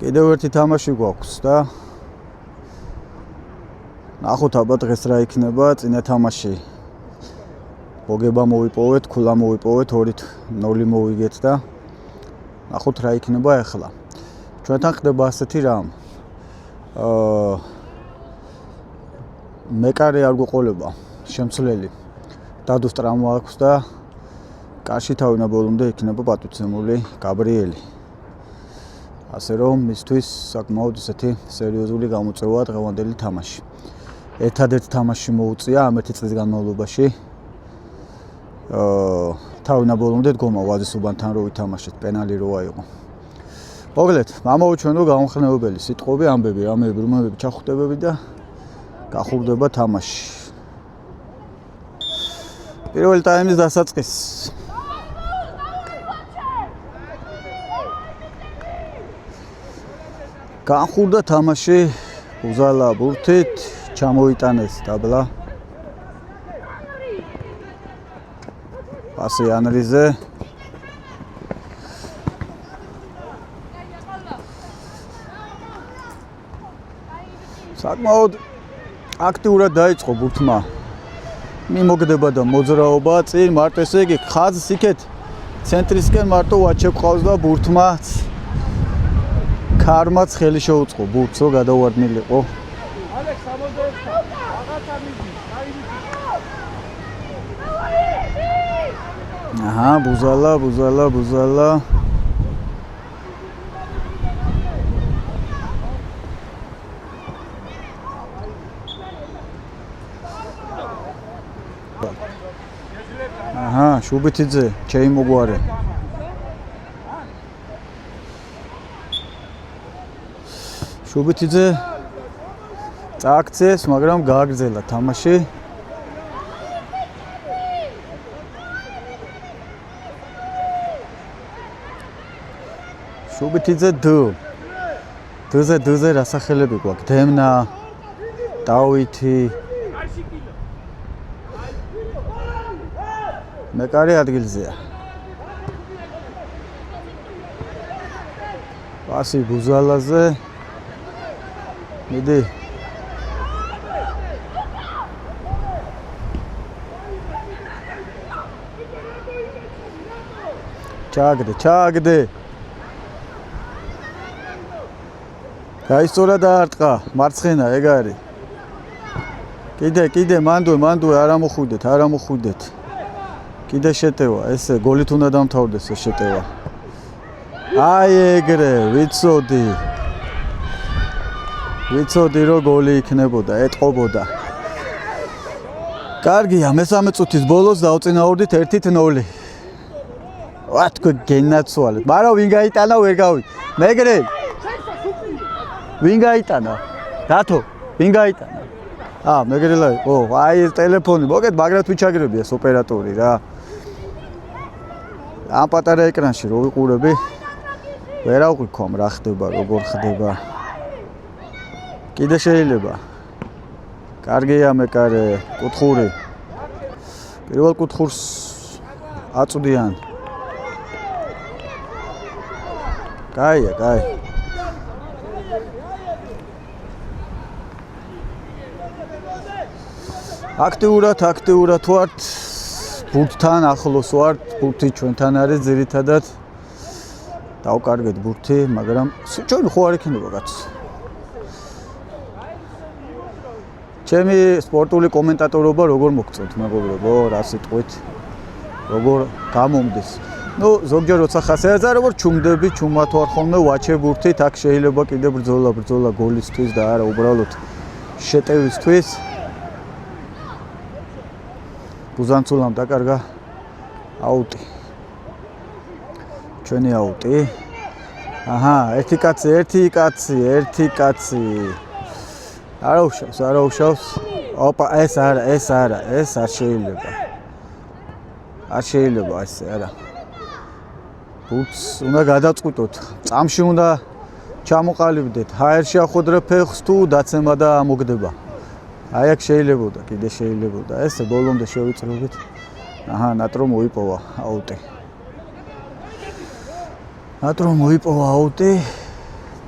კიდევ ერთი თამაში გვაქვს და ნახოთ აბა დღეს რა იქნება წინა თამაში. მოგება მოვიპოვეთ, ქულა მოვიპოვეთ, 2-0 მოვიგეთ და ნახოთ რა იქნება ახლა. ჩვენთან ხდება ასეთი რამ. მეკარე არ გვყოლება, შემცვლელი. დადოს ტრამვა აქვს და კარში თავინა ბოლომდე იქნება პატვიცემული გაბრიელი. ასე რომ მისთვის საკმაოდ ისეთი სერიოზული გამოწვევაა დღევანდელი თამაში. ერთადერთ თამაში მოუწია ამ 1 წლის განმავლობაში. თავინა ბოლომდე დგომა ვაზისუბანთან რო ვითამაშეთ, პენალი რო აიღო. მოგლეთ, მომაუჩვენო გამხნევებელი სიტყვები, ამბები, რამეები, რომლებები ჩახუტებები და გახურდება თამაში. პირველი ტაიმის დასაწყისი. განხურდა თამაში, უზალა ბურთით, ჩამოიტანეს დაბლა. პასი ანრიზე. საკმაოდ აქტიურად დაიწყო ბურთმა. მიმოგდება და მოძრაობა წინ მარტო ესე იგი ხაზს იქეთ ცენტრისკენ მარტო ვაჩე ყავს და ბურთმაც ქარმაც ხელი შეუწყო ბურთს რომ გადავარდნილიყო. აჰა, ბუზალა. აჰა, შუბითიძე, ჩეიმოგვარე. შუბითიძე წააქცეს, მაგრამ გააგრძელა თამაში. შუბითიძე დზე რასახელები გვაქვს? დემნა, დავითი. მეკარე ადგილზეა. პასი ბუზალაზე. მიდი. ჩააგდე. გაისწორა და არტყა, მარცხენა ეგ არის. კიდე მანდო არ ამოხვიდეთ. კიდე შეტევა, ესე გოლით უნდა დამთავრდეს ეს შეტევა. აი ეგრე, ვიცოდი რომ გოლი იქნებოდა, ეტყობოდა. კარგია, მესამე წუთის ბოლოს დავწინაურდით 1-0. ვათქო გენაცვალეთ. მაგრამ ვინ გაიტანა ვერ გავი. მეგრე. ვინ გაიტანა? დათო, ვინ გაიტანა? მეგრელა, აი ეს ტელეფონი, მოგეთ მაგრად ვიჩაგრები ეს ოპერატორი რა. ამ პატარა ეკრანში რო ვიყურები, ვერ აღვიქომ რა ხდება, როგორ ხდება. კიდე შეიძლება. კარგია მეკარე, კუთხური. პირველ კუთხურს აწვდიან. კაია. აქტიურად თუ ართ ბურთთან ახლოს ვართ, ბურთი ჩვენთან არის ძირითადად. დავკარგეთ ბურთი, მაგრამ ჩვენ ხო არ იქნება კაცო. ჩემი სპორტული კომენტატორობა როგორ მოგწევთ მეგობრებო, რა სიტყვით, როგორ გამომდის. ზოგჯერ როცა ხასიათზე როგორ ჩუმდები, ჩუმად ვარ ხოლმე ვაჩე ბურთით, აქ შეიძლება კიდე ბრძოლა გოლისთვის და არა უბრალოდ შეტევისთვის. ბუზანცულამ დაკარგა აუტი. ჩვენი აუტი. აჰა, ერთი კაცი. არა უშავს. ოპა, ეს არ შეიძლება. არ შეიძლება ესე, არა. ბურთს უნდა გადაწყვიტოთ. წამში უნდა ჩამოყალიბდეთ. ჰაერში ახვედრე ფეხს თუ დაცემა და მოგდება. აი აქ კიდე შეიძლებოდა. ესე ბოლომდე შევიწრებით. აჰა, ნატრო მოიპოვა აუტი.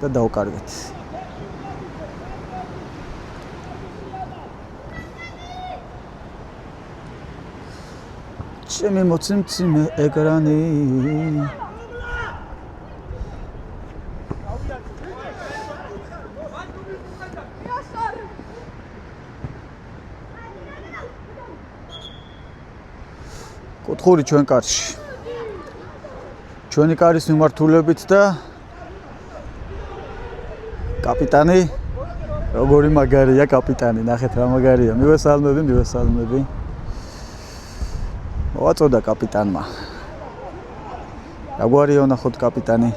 და დავკარგეთ. ჩემი მოცემციმე ეკრანი კუთხური ჩვენ კარში. ჩვენი კარის მიმართულებით და კაპიტანი როგორი მაგარია კაპიტანი, ნახეთ რა მაგარია. მივესალმები. მოაწოდა კაპიტანმა. რაგვარია ვნახოთ კაპიტანი.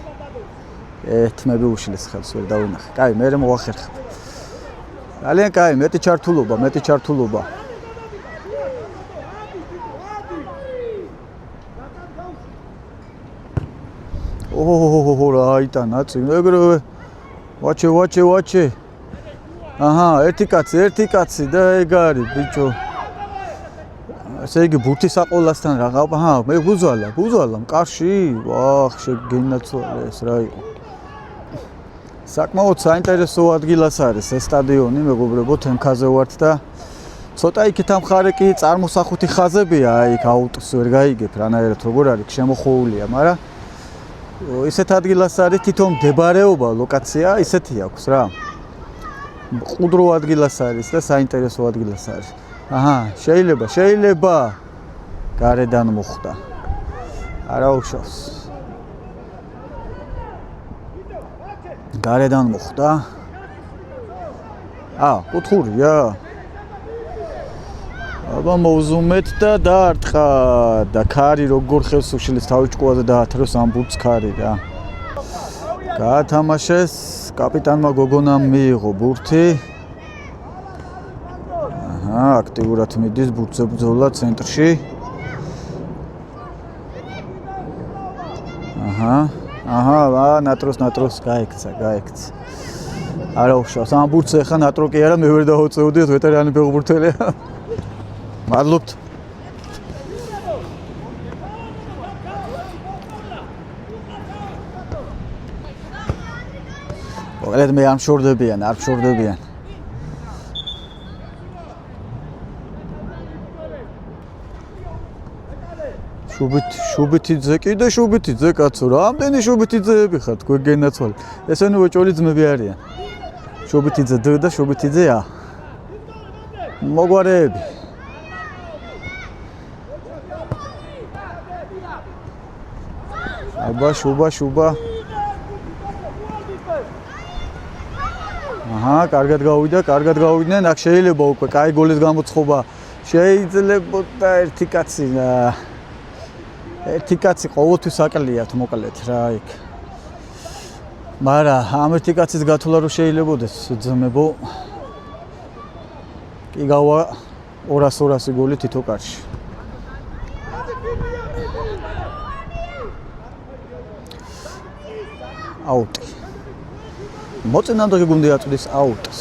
თმები უშლის ხელს ვერ დავინახე. კაი, მე მოვახერხებ. ძალიან კაი, მეტი ჩართულობა. რა იტანა წინ ეგრევე ვაჩე აჰა ერთი კაცი და ეგ არის ბიჭო ესე იგი ბურთი საყოლასთან რაღა აჰა მე ბუზვალა მკარში ვახ შეგენაცვალე ეს რა იყო საკმაოდ საინტერესო ადგილას არის ეს სტადიონი მეგობრებო თემქაზე ვართ და ცოტა იქით ამ ხარე კი წარმოსახვითი ხაზებია აი იქ აუტოს ვერ გაიგებ რანაირად როგორ არის შემოხოულია მაგრამ ისეთ ადგილას არის თვითონ მდებარეობა ლოკაცია ისეთი აქვს რა. ყუდრო ადგილას არის და საინტერესო ადგილას არის. აჰა, შეიძლება გარედან მოხვდა. არა უშავს. გარედან მოხვდა. კუთხურია. აბა მოუზუმეთ და დაარტყა და ქარი როგორ ხელს უშლის თავის ჭკუაზე დაათროს ამ ბურთს ქარი რა. გაათამაშეს კაპიტანმა გოგონამ მიიღო ბურთი. აჰა, აქტიურად მიდის ბურთზე ბრძოლა ცენტრში. აჰა, ნატროს გაიქცა. არა უშავს ამ ბურთს ეხა ნატრო კი არა მე ვერ დავუწევდიოთ ვეტერანი ფეხბურთელია. მადლობთ. მოგეთ მე არ მშორდებიან. შუბითიძე კაცო, რამდენი შუბითიძეები ხართ, გვეგენაცვალე. ესენი უეჭველი ძმები არიან. შუბითიძე დ და შუბითიძე ა. მოგვარეები. აბა შუბა. აჰა, კარგად გავიდნენ. აქ შეიძლება უკვე კაი გოლის გამოცხობა. შეიძლებოდა ერთი კაცი ყოველთვის აკლიათ მოკლედ რა იქ. მაგრამ ამ ერთი კაცის გათვლა რო შეიძლებოდეს ძმებო. კი გავა 200 გოლი თითო კარში. აუტი. მოწინააღმდეგე გუნდი აწვდის აუტს.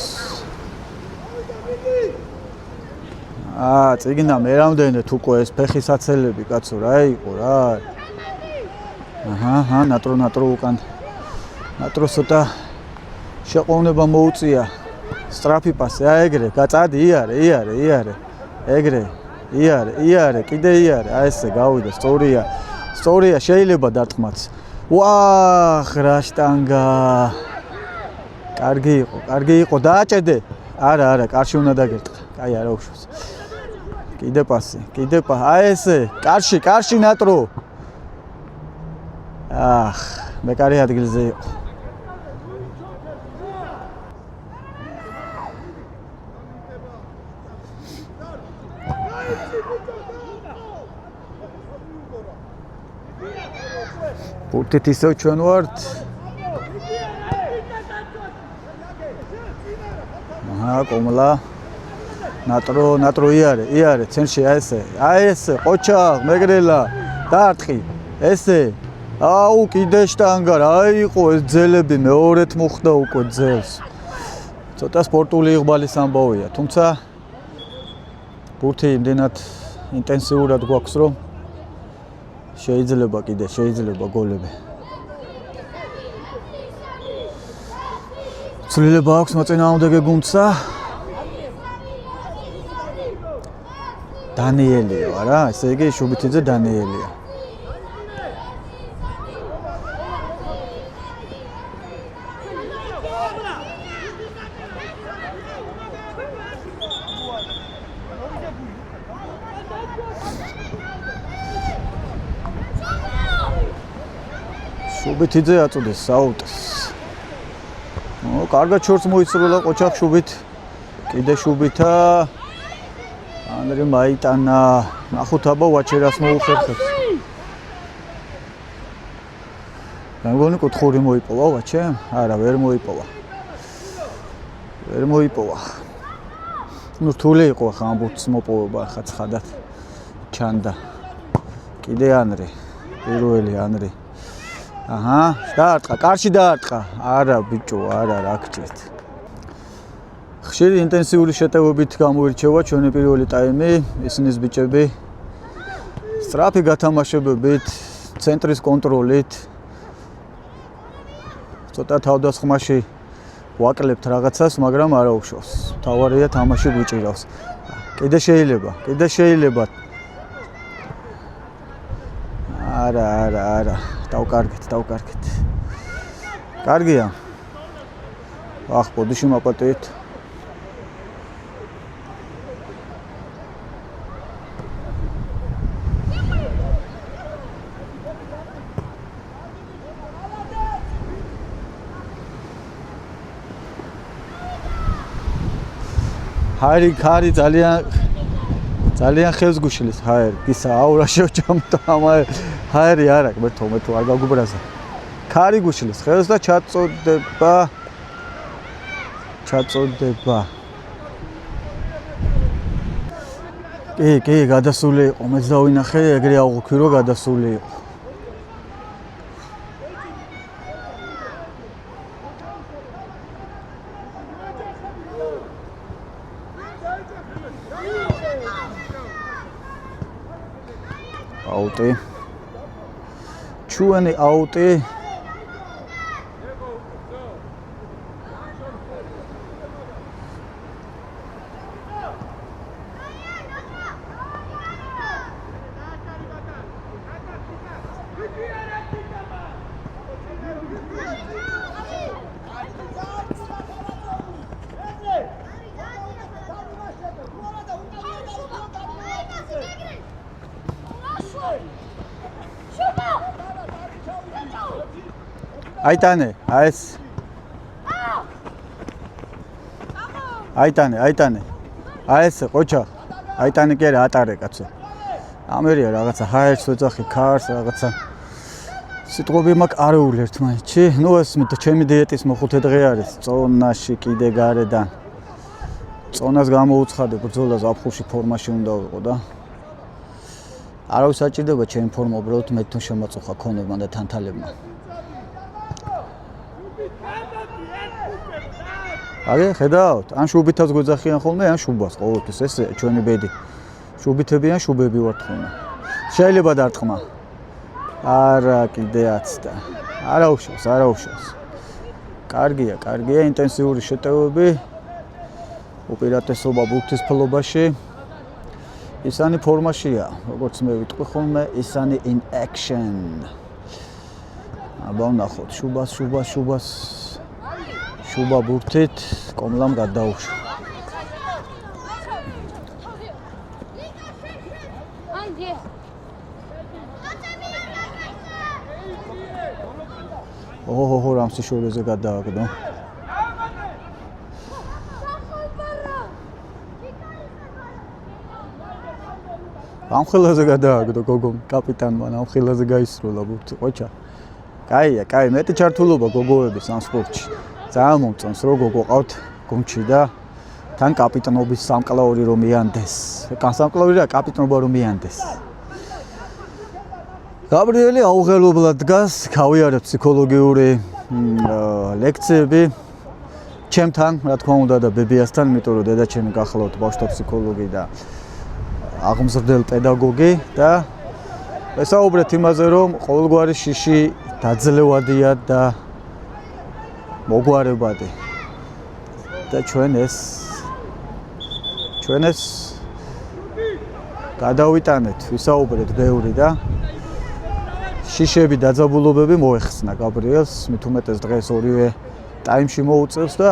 წიგნა მე რამდენად უკვე ეს ფეხისაცელები კაცო რა იყო რა. აჰა, ნატრო უკან. ნატრო ცოტა შეყოვნება მოუწია. სტრაფი პასი, ეგრე, გაწადი, იარე. ეგრე, იარე, კიდე იარე. ესე გავიდა, სწორია, შეიძლება დარტყმაც. ვახ, რა შტანგა. კარგი იყო, დააჭედე. არა, კარში უნდა დაგერტყა. კაი, არა უშავს. კიდე პასი. ესე, კარში ნატრო. მე კარი ადგილზე იყო. ბურთით ისევ ჩვენ ვართ. კომლა. ნატრო იარე, ცენტრში ესე, ყოჩაღ, მეგრელა, დაარტყი. ესე. კიდე შტანგა რა იყო ეს ძელები მეორეთ მოხდა უკვე ძელს. ცოტა სპორტული იღბალის ამბავია, თუმცა ბურთი იმდენად ინტენსიურად გვაქვს რომ შეიძლება გოლები. ცვლილება აქვს მოწინააღმდეგე გუნდსა. დანიელიო არა, ესე იგი შუბითიძე დანიელია. შუბითიძე აწოდეს საუტეს. კარგად შორს მოიცრულა ყოჩახ შუბით. კიდე შუბითა ანდრე მაიტანა ნახუთაბა ვაჩერას მოუხერხებს. მეგონი კუთხური მოიპოვა ვაჩე? არა, ვერ მოიპოვა. ვერ მოიპოვა. ნუ რთული იყო ხა ამბურთს მოპოვება ხა ცხადად ჩანდა. კიდე ანრი, პირველი ანრი. აჰა, დაარტყა, კარში დაარტყა. არა ბიჭო, არა რა გჭირთ. ხშირი ინტენსიური შეტევებით გამოირჩევა ჩვენი პირველი ტაიმი, ისინი ბიჭები სწრაფი გათამაშებებით, ცენტრის კონტროლით. ცოტა თავდასხმაში ვაკლებთ რაღაცას, მაგრამ არა უშავს. თავარია თამაში გვიჭირავს. კიდე შეიძლება. არა. დავკარგეთ. კარგია. ახ, ბოდიში მაპატეთ. ჰარი ძალიან ხელს გუშლის ჰაერი. ისა აურაშევ ჩამტა ჰაერი არა, მე თუ არ გაგუბრაზა. ქარი გუშლის ხელს და ჩაწოდება. კი, გადასული იყო. მეც დავინახე, ეგრე აღვქვი რომ გადასული იყო. აუტი. ჩუენი აუტი. აიტანე, აეს. აიტანე. აეს ყოჩა. აიტანე კი არა, ატარე კაცო. ამერია რაღაცა ჰაერს ვეძახი, ქარს რაღაცა. სიტყვები მაქვს არეული ერთმანეთში. ნუ ეს ჩემი დიეტის მოხუთე დღე არის. წონაში კიდე გარედან. წონას გამოუცხადე ბრძოლა ზაფხულში ფორმაში უნდა ვიყო და არავის საჭირდება ჩემი ფორმა უბრალოდ მე თუ შემაწუხა ქონებმა და თანთალებმა. აგე ხედავთ, ან შუბითაც გვეძახიან ხოლმე, ან შუბას ყოველთვის, ეს ჩვენი ბედი. შუბითები ან შუბები ვართ ხოლმე. შეიძლება დარტყმა. არა, კიდეაც და. არა უშავს. კარგია, ინტენსიური შეტევები. უპირატესობა ბურთის ფლობაში. ისანი ფორმაშია, როგორც მე ვიტყვი ხოლმე, ისანი in action. აბა ნახოთ, შუბას. შუბა ბურთით კომლამ გადაუშვა. ოჰო, რამსი შორეზე გადააგდო. ამ ხელაზე გადააგდო გოგომ, კაპიტანმა ამ ხელაზე გაისროლა ბურთი, ყოჩა. კაია, მეტი ჩართულობა გოგოების ამ სპორტში. ძალიან მომწონს რომ გოგო ყავთ გუნდში და თან კაპიტანობის სამკლაური რომ მიანდეს. სამკლაური რა, კაპიტანობა რომ მიანდეს. გაბრიელი აუღელებლად დგას, გავიარებ ფსიქოლოგიური ლექციები ჩემთან, რა თქმა უნდა და ბებიასთან, იმიტომ რომ დედაჩემი გახლავთ ბავშვთა ფსიქოლოგი და აღმზრდელ პედაგოგი და ვესაუბრეთ იმაზე, რომ ყოველგვარი შიში დაძლევადია და მოგვარებადი. და ჩვენ ეს გადავიტანეთ, ვისაუბრეთ ბევრი და შიშები დაძაბულობები მოეხსნა გაბრიელს, მით უმეტეს დღეს ორივე ტაიმში მოუწევს და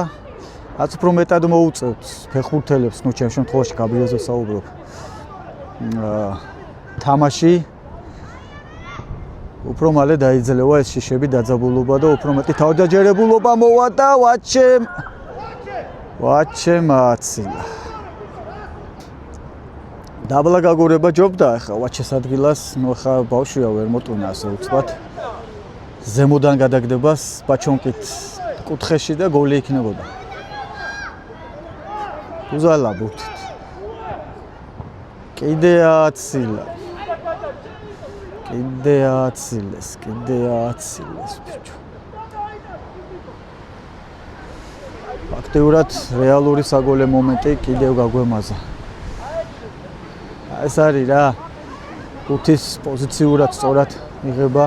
რაც უფრო მეტად მოუწევს ფეხბურთელებს, ნუ ჩემ შემთხვევაში გაბრიელზე საუბრობ. თამაში უფრო მალე დაიძლევა ეს შიშები დაძაბულობა და უფრო მეტი თავდაჯერებულობა მოვა და ვაჩემ აცილა. დაბლა გაგორება ჯობდა ახლა ვაჩეს ადგილას, ნუ ახლა ბავშვია ვერ მოტუნა ასე უცბად. ზემოდან გადაგდებას ბაჩონკით კუთხეში და გოლი იქნებოდა. უზალა ბურთით. კიდე აცილა. კიდე აცილეს ბიჭო. ფაქტიურად რეალური საგოლე მომენტი კიდევ გაგვემაზა. ეს არის რა. უთის პოზიციურად სწორად იღება.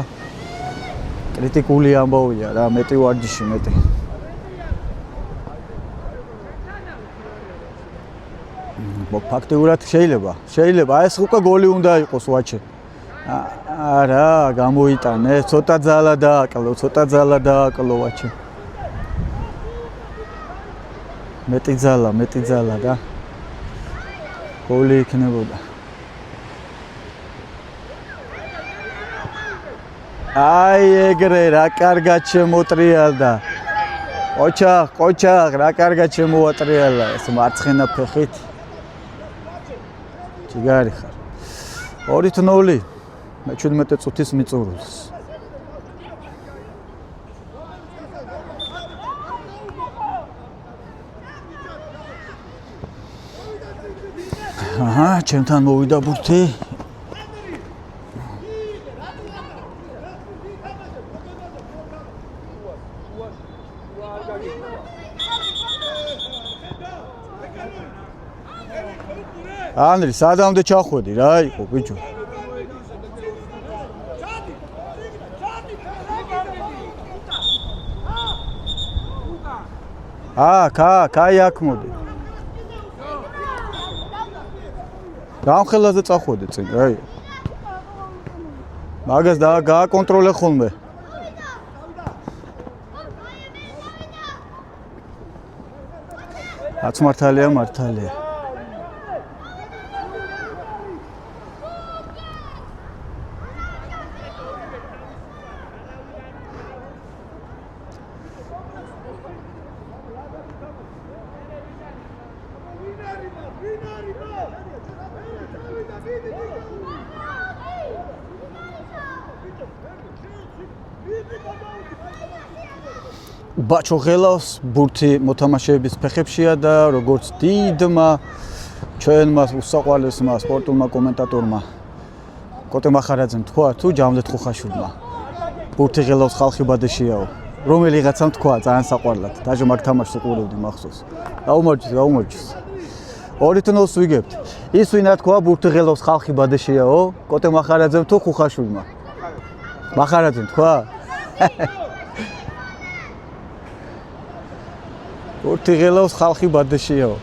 კრიტიკული ამბავია რა, მეტი ვარჯიში მეტი. ფაქტიურად შეიძლება ეს უკვე გოლი უნდა იყოს ვაჩე. არა, გამოიტანე, ცოტა ძალა დააკლო ვაჩე. მეტი ძალა და გოლი იქნებოდა. აი ეგრე რა კარგად შემოტრიალდა. ყოჩაღ რა კარგად შემოატრიალა ეს მარცხენა ფეხით. ჯიგარი ხარ. 2-0 მე-17 წუთის მიწურულს. აჰა, ჩემთან მოვიდა ბურთი. ანდრი, სადამდე ჩახვედი რა იყო ბიჭო. კაი აქ მოდი. გამხელაზე წახვედი წინ, აი. მაგას გააკონტროლე ხოლმე. რაც მართალია. ბაჩო ღელავს ბურთი მოთამაშეების ფეხებშია და როგორც დიდმა ჩვენმა უსაყვარლესმა სპორტულმა კომენტატორმა კოტე მახარაძემ თქვა თუ ჯამლეთ ხუხაშვილმა ბურთი ღელავს ხალხი ბადეშიაო რომელიღაცამ თქვა ძალიან საყვარლად დაჟე მაგ თამაშს უყურებდი მახსოვს გაუმარჯოს 2-0-ს ვიგებთ ის ვინა თქვა ბურთი ღელავს ხალხი ბადეშიაო კოტე მახარაძემ თუ ხუხაშვილმა მახარაძემ თქვა ბურთი ღელავს ხალხი ბადეშიაო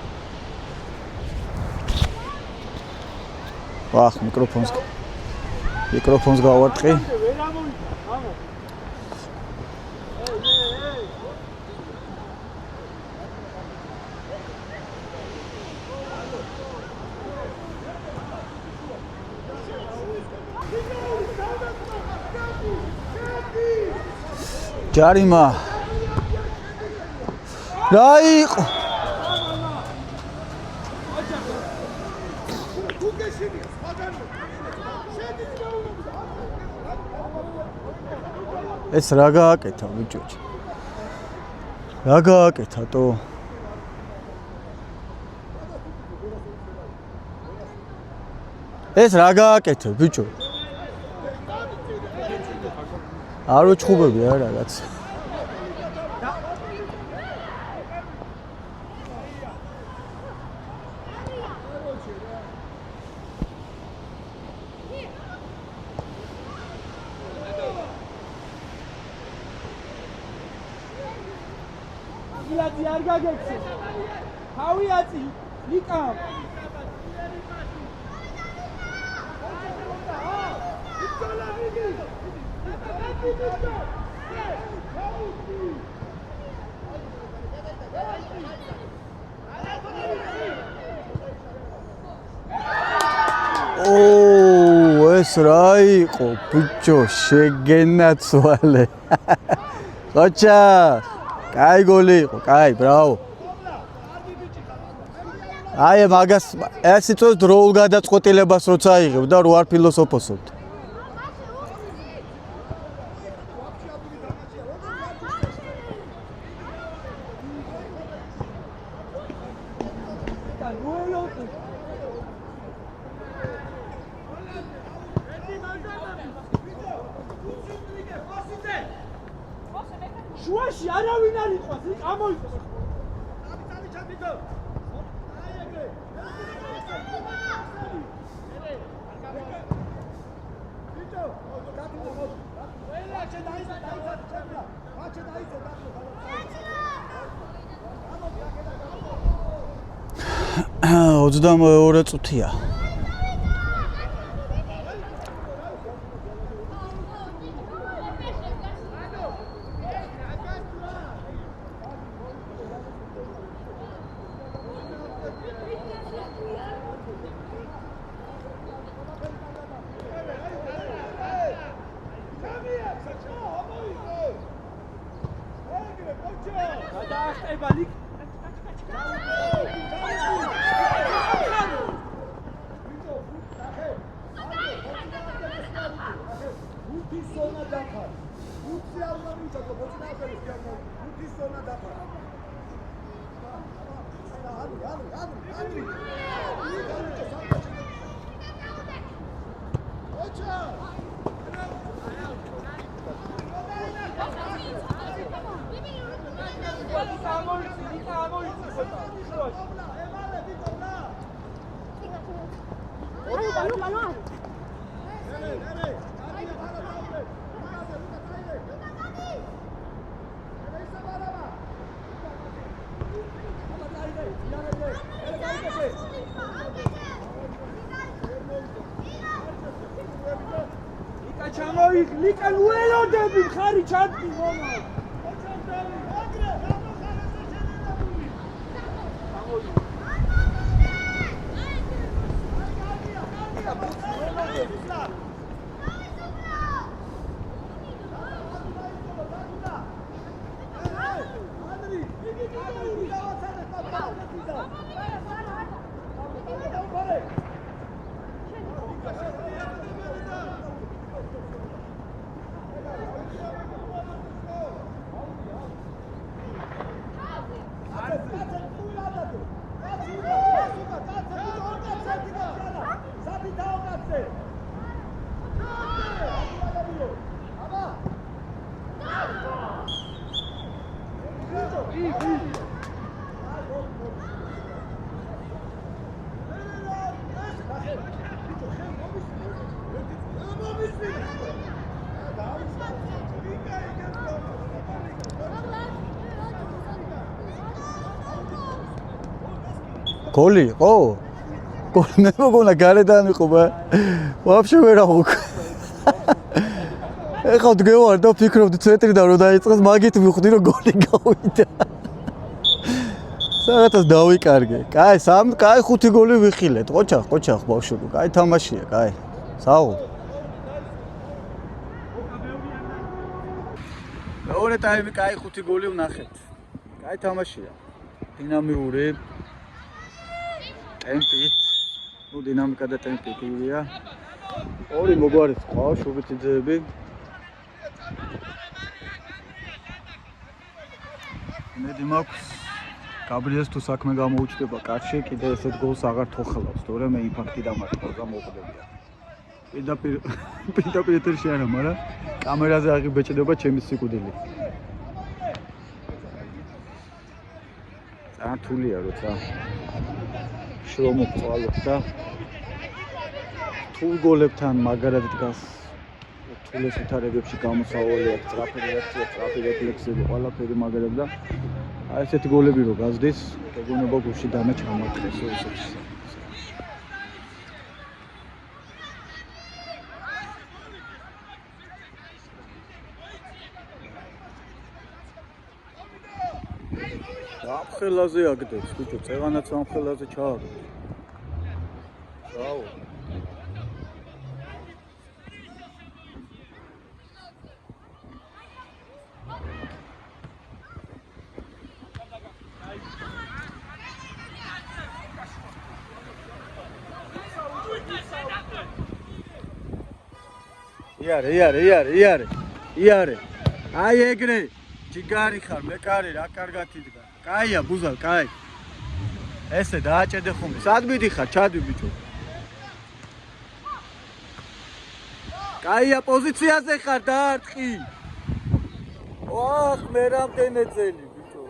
ვახ მიკროფონს გავარტყი ჯარიმა რა იყო ეს რა გააკეთა ბიჭოჭი რა გააკეთა თო ეს რა გააკეთე ბიჭო არ უჩხუბები არა რაღაც ილაძი არ გაგეცე. თავი აწი, ლიკამ. ეს რა იყო ბიჭო შეგენაცვალე ხოჩა კაი გოლი იყო კაი ბრავო აი მაგას ეს იწვევს დროულ გადაწყვეტილებას როცა აიღებ და რო არ ფილოსოფოსობთ შუაში არავინ არ იყოს, იქ ამოიყვეს. ოცდამეორე წუთია ლიკან ველოდები ხარი ჩადდი მომა გოლი იყო? გოლი მე მოგონა გარედან იყო ბა. ვაფშე ვერ აღუქ. ეხლა დგევარ და ფიქრობდი ცენტრიდან რომ დაიწყოს, მაგით მივხვდი რომ გოლი გავიდა. საერთოდ დავიკარგე. კაი, კაი 5 გოლი ვიხილეთ. ყოჩახ ბავშვებო. კაი თამაშია, კაი. საუბრ. მეორე ტაიმი კაი 5 გოლი ვნახეთ. კაი თამაშია. დინამიური ტემპით. ნუ დინამიკა და ტემპი კივია. ორი მოგვარიც ყავს შუბიძეები. მედი მაქვს გაბრიელს თუ საქმე გამოუჩნდება კარში, კიდე ესეთ გოლს აღარ თოხლავს, თორემ მე იმპაქტი დამარხავს და მოხდებია. პირდაპირ ეთერში არა, მაგრამ კამერაზე აღიბეჭდება ჩემი სიკვდილი. წართულია როცა შრომობ წვალობ და თუ გოლებთან მაგარად დგას თულეს ვითარებებში გამოსავალი აქვს სწრაფი რეაქცია, სწრაფი რეფლექსები, ყველაფერი მაგარად და აი ესეთი გოლები რო გაზრდის, ეგონება გულში დანა ჩამოაყრეს ესეც. ამხელაზე აგდებს, ბიჭო, წეღანაც ამხელაზე ჩააგდებს. რაო. იარე. აი ეგრე. ჯიგარი ხარ, მეკარე, რა კარგად იდგა. კაია, ბუზალ, კაი. ესე დააჭედე ხუმი. სად მიდიხარ, ჩადვი ბიჭო. კაია, პოზიციაზე ხარ, დაარტყი. ოხ, მე რამდენი წელი, ბიჭო.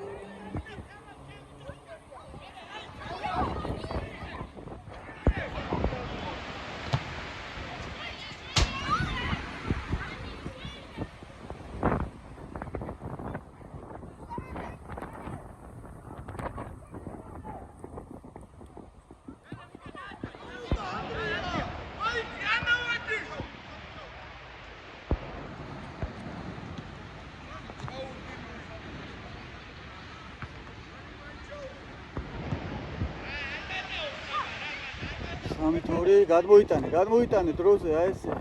სამითორი გადმოიტანე დროზე აი ესე.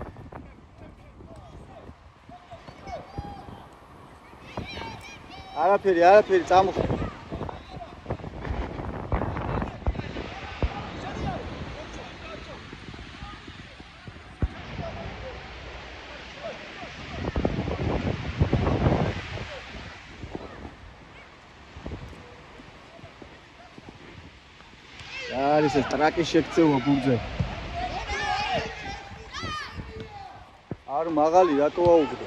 არაფერი წამოხ. არის ეს ტრაკის შექცევა გუნდზე. არ მაღალი რატო აუგდო?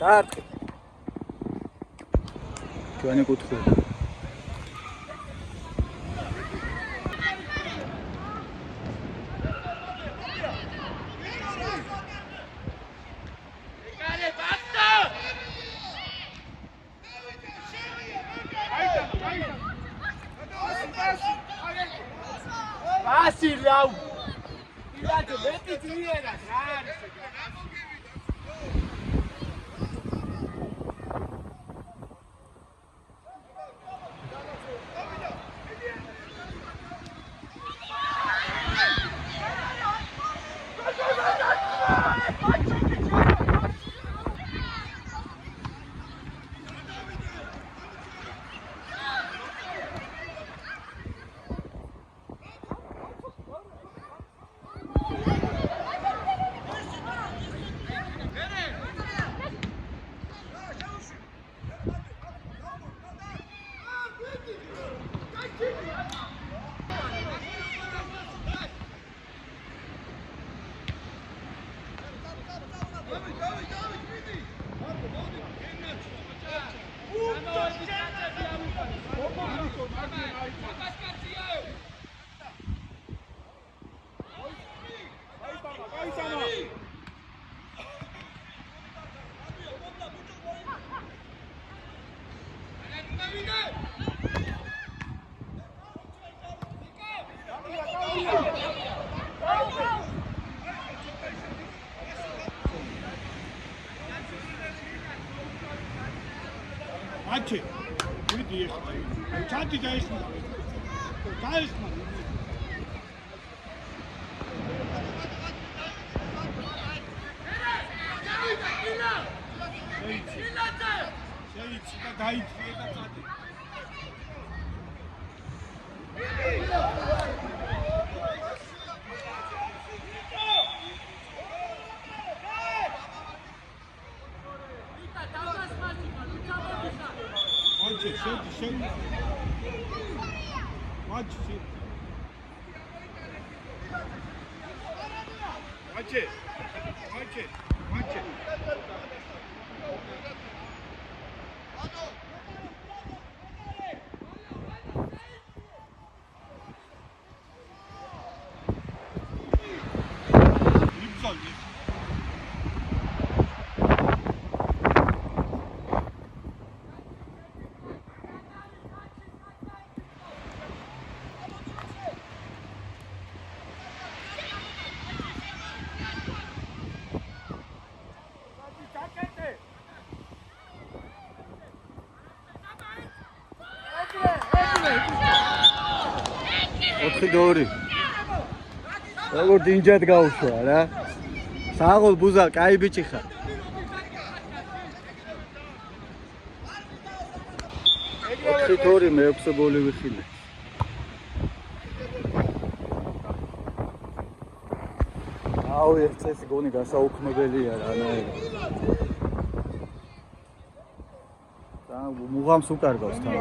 დაარტყი. ჩვენი კუთხე. Pasi Lau. Ilate beti tiera, rari. Macie, wyjdzie jeszcze. Czarny dajesz mu. Dajesz mu. Sejdź, daj, Siedź. Macie. 4-2. როგორ დინჯად გაუშვა რა. საღოლ ბუზა, კაი ბიჭი ხარ. ორი მე-6 გოლი ვიხილე. აუ ეს წესი გონი გასაუქმებელია რანაირად. და მუღამს უკარგავს თან.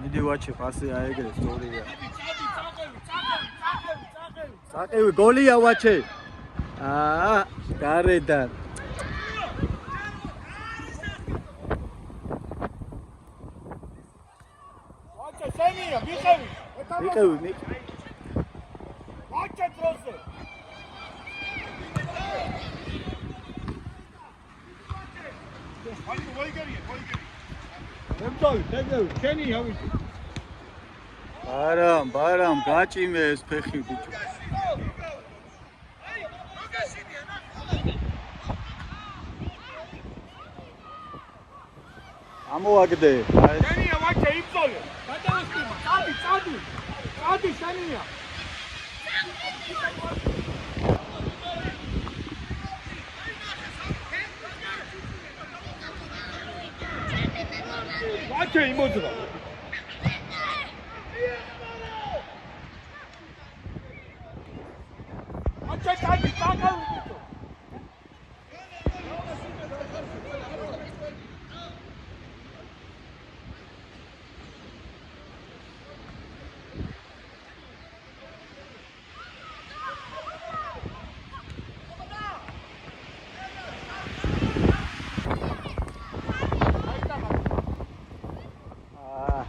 მიდი ვაჩე პასი აეგრეს სწორია. საყევი გოლია ვაჩე. გარედან. ვაჩე შენია, მიყევი. მიყევი. ვაჩე დროზე. აი ვაიგერია. ემძავი, შენია ვიცი. ბარამ, გაჭიმე ეს ფეხი ბიჭო. ამოაგდე. შენია ვაჩე იბრძოლე. გადავასწრება. წადი შენია. ვაჩე იმოძრა. ვაჩე წადი.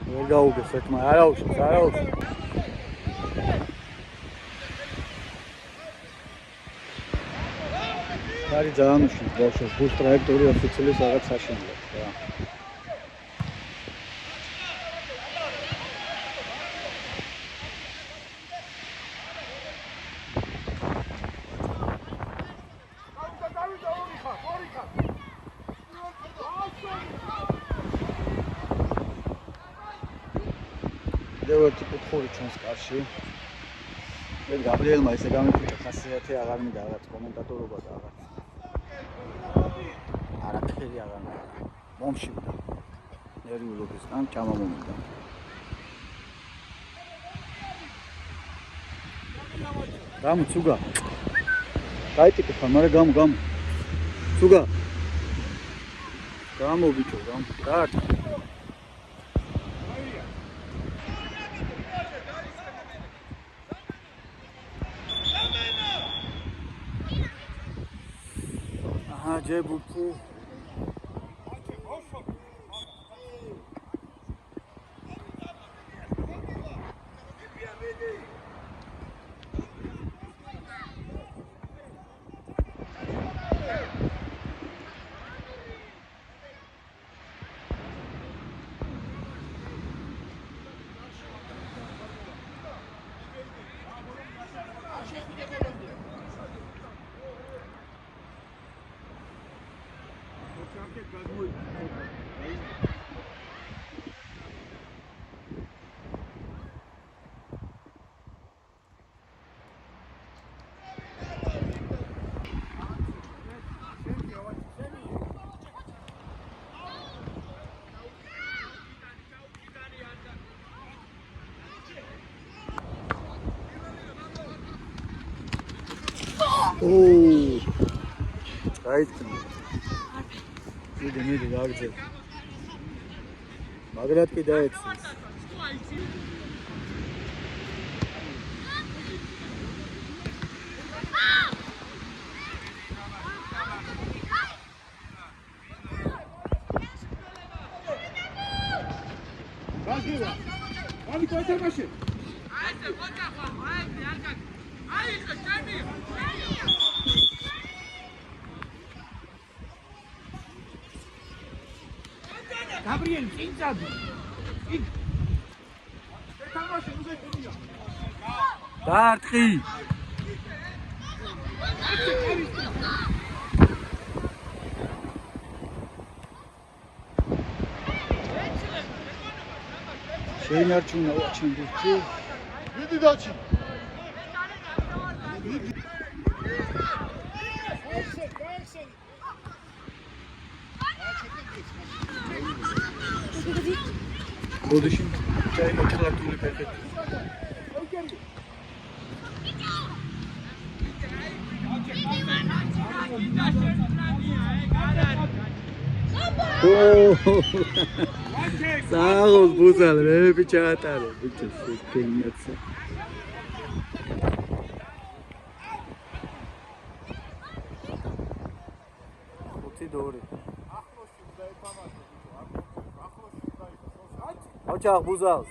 ვერ გაუგეს ეთმა, არაუშავს. არის ძალიან უშლის ბავშვს, ბუს ტრაექტორი ოფიციალის რაღაც საშინელად რა. ერთი კუთხური ჩვენს კარში. მე გაბრიელმა ესე გამიფიქრა ხასიათი აღარ მინდა რაღაც კომენტატორობა და რაღაც. არაფერი აღარ მინდა. მომშივდა. ნერვიულობისგან ჩამომომიდა. გამო ცუგა. გაიტიკე ხარ, მაგრამ გამო. ცუგა. გამო ბიჭო, გამო. გაარტყა. ჯებუთი Right. Midi gagze. Magrat ki daet. Bagiva. Ani koytar başı. Gabriel, inzadu. Dartqi. Şeyin arçunla o açın bir მიდი დაჩი. როდეში დაიწყო ქართული ფეხით. Sağ buzal re biçatare biçe sekenetse. Oti doğru. Oçaq buzal.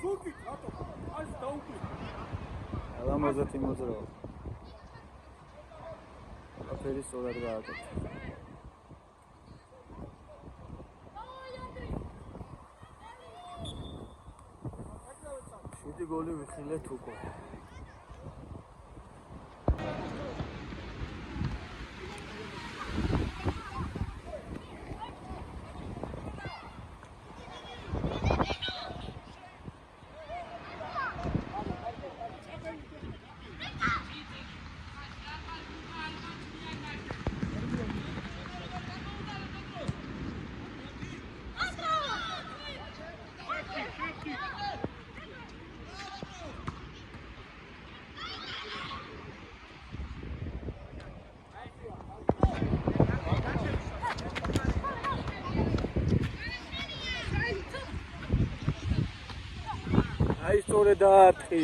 Alamaz atımız var. Aferin soruları rahat et. Şimdi golü vixile tuko. Ai სწორე დაარტყი.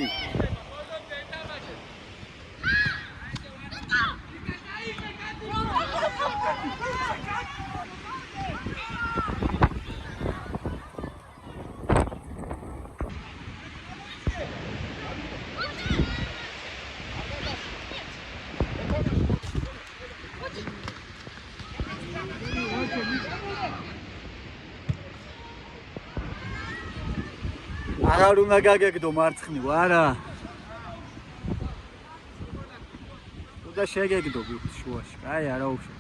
აღარ უნდა გაგეგდო მარცხნივ, არა. უნდა შეგეგდო ბუთს შუაში. აი, არა უშო.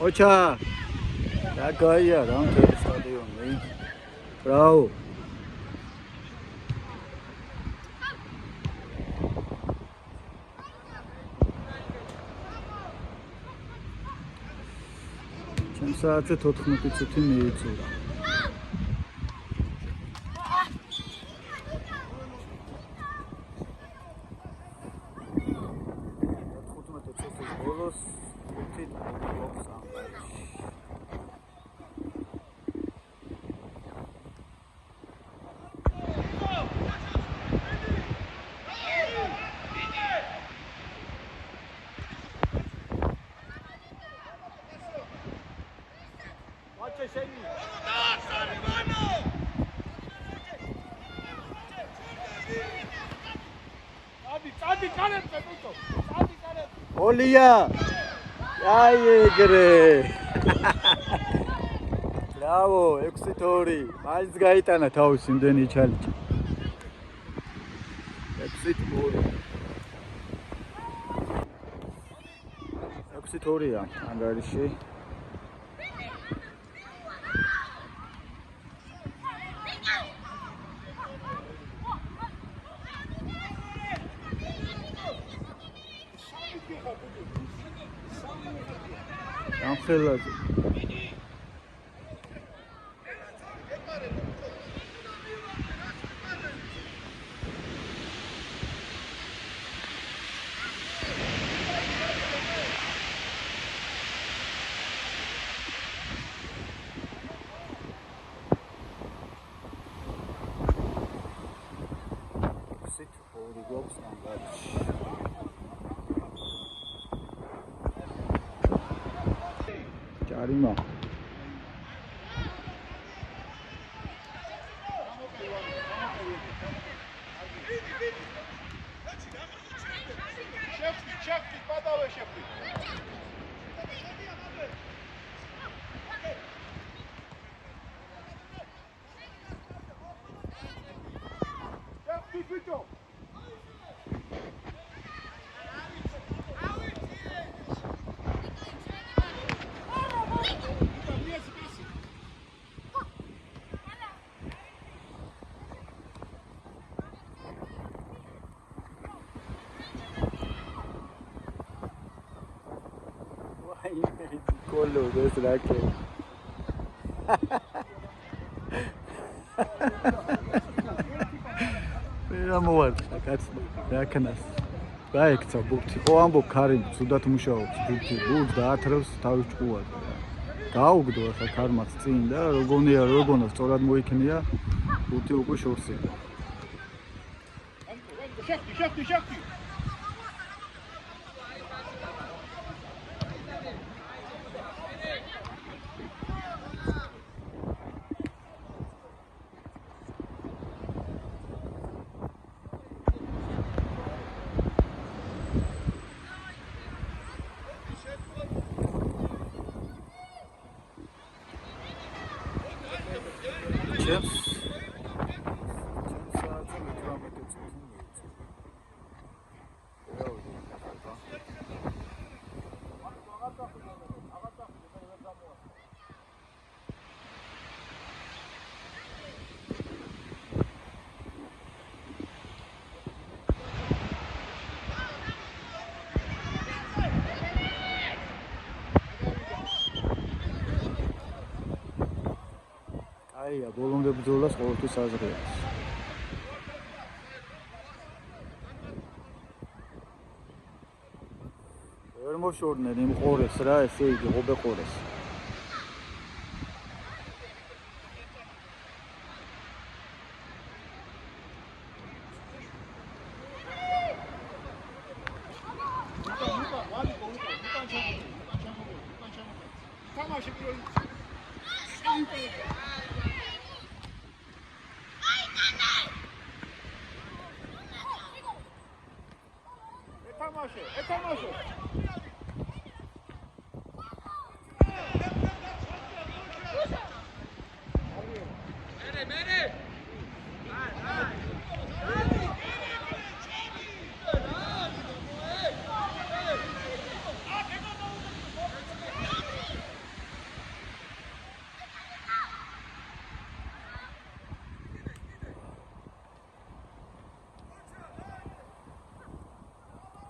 Ocha, that guy here, don't take this audio on me. Bravo. Чем საათზე 14 წუთი მიიწურა. Olha! Ai, egre! Bravo, exitori. Mais gaitana თავის იმდენი ჩალიჭა. Exitori. Exitorია ანგარიში. Amxelაძე. Arima. კოლო ეს რაკე. რა მოვარდა კაცო, რა ქნას. გაიქცა ბურთი. ხო ამბობ ქარიმ, სუდათ მუშაობს ბურთი, ბურთს დაათრევს თავის ჭკუად. გაუგდო ახლა ქარმაც წინ და როგორია სწორად მოიქნია ბურთი უკვე შორსია. შეხტი. აია, ბოლომდე ბრძოლას ყოველთვის აზრი აქვს. ვერ მოშორდნენ იმ ყორეს რა, ესე იგი ღობე ყორეს. ეთამაშე. მერე.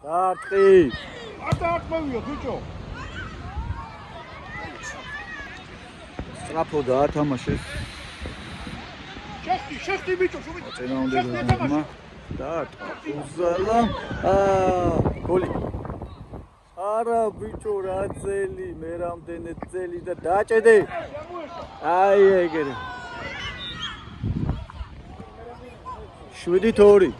დარტყი. არტმევია ბიჭო. სწრაფო დაათამაშეს. შეხტი ბიჭო, შუბი. წინააღმდეგმა დარტყა. უზალა. გოლი. არა ბიჭო რა ძელი, მე რამდენი ძელი და დაჭედე. აი ეგრე. 7-2.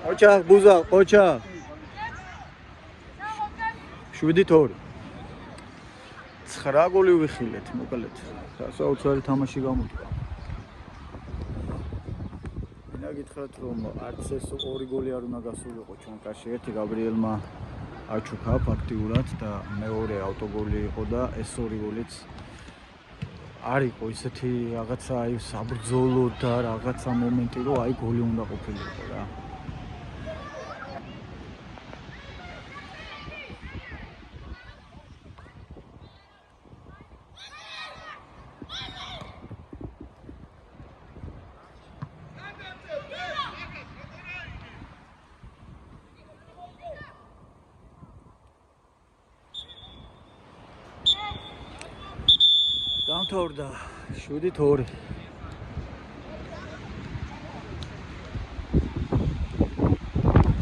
ოჩა ბუზა, ოჩა. 7-2. 9 გოლი ვიხილეთ, მოკლედ. სასაუცარი თამაში გამოდგა. მინდა გითხრათ რომ არც ეს 2 გოლი არ უნდა გასულიყო ჩვენ კარში. ერთი გაბრიელმა აჩუქა ფაქტიურად და მეორე ავტოგოლი იყო და ეს 2 გოლიც არ იყო ისეთი რაღაცა აი საბრძოლო და რაღაცა მომენტი რომ აი გოლი უნდა ყოფილიყო რა. დამთავრდა 7-2.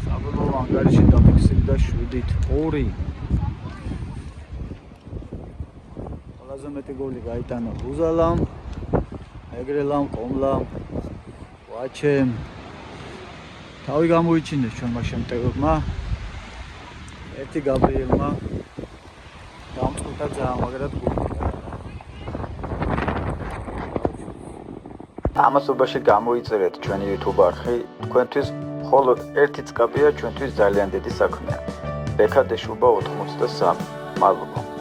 საბოლოო ანგარიში დაფიქსირდა 7-2. ყველაზე მეტი გოლი გაიტანა ბუზალამ, ეგრელამ, კომლამ, ვაჩემ. თავი გამოიჩინეს ჩვენმა შემტევებმა. ერთი გაბრიელმა დამწყდა ძალიან მაგრად გოლი. ამასობაში გამოიწერეთ ჩვენი YouTube არხი, თქვენთვის მხოლოდ ერთი წკაპია ჩვენთვის ძალიან დიდი საქმეა. ბექადეშუბა 83. მადლობა.